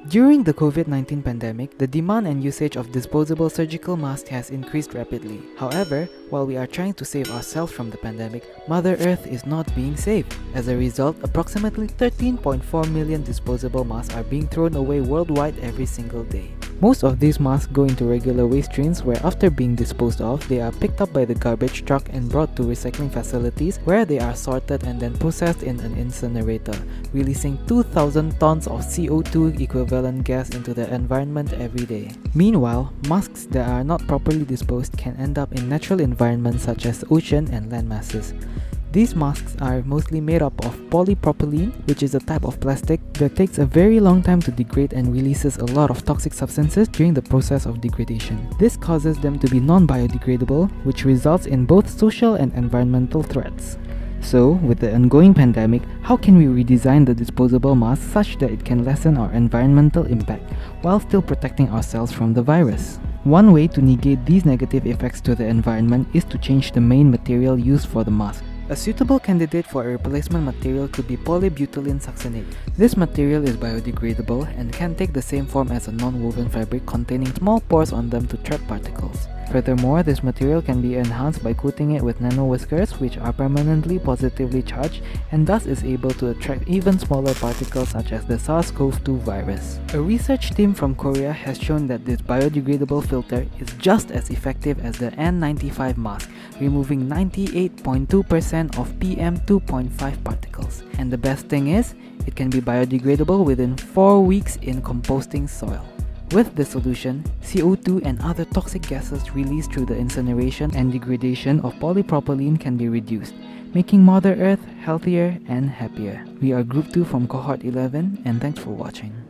During the COVID-19 pandemic, the demand and usage of disposable surgical masks has increased rapidly. However, while we are trying to save ourselves from the pandemic, Mother Earth is not being saved. As a result, approximately 13.4 million disposable masks are being thrown away worldwide every single day. Most of these masks go into regular waste streams where after being disposed of, they are picked up by the garbage truck and brought to recycling facilities where they are sorted and then processed in an incinerator, releasing 2,000 tons of CO2 equivalent gas into the environment every day. Meanwhile, masks that are not properly disposed can end up in natural environments such as ocean and land masses. These masks are mostly made up of polypropylene, which is a type of plastic that takes a very long time to degrade and releases a lot of toxic substances during the process of degradation. This causes them to be non-biodegradable, which results in both social and environmental threats. So, with the ongoing pandemic, how can we redesign the disposable mask such that it can lessen our environmental impact while still protecting ourselves from the virus? One way to negate these negative effects to the environment is to change the main material used for the mask. A suitable candidate for a replacement material could be polybutylene succinate. This material is biodegradable and can take the same form as a non-woven fabric containing small pores on them to trap particles. Furthermore, this material can be enhanced by coating it with nano-whiskers which are permanently positively charged and thus is able to attract even smaller particles such as the SARS-CoV-2 virus. A research team from Korea has shown that this biodegradable filter is just as effective as the N95 mask, removing 98.2% of PM2.5 particles. And the best thing is, it can be biodegradable within 4 weeks in composting soil. With the solution, CO2 and other toxic gases released through the incineration and degradation of polypropylene can be reduced, making Mother Earth healthier and happier. We are Group 2 from Cohort 11 and thanks for watching.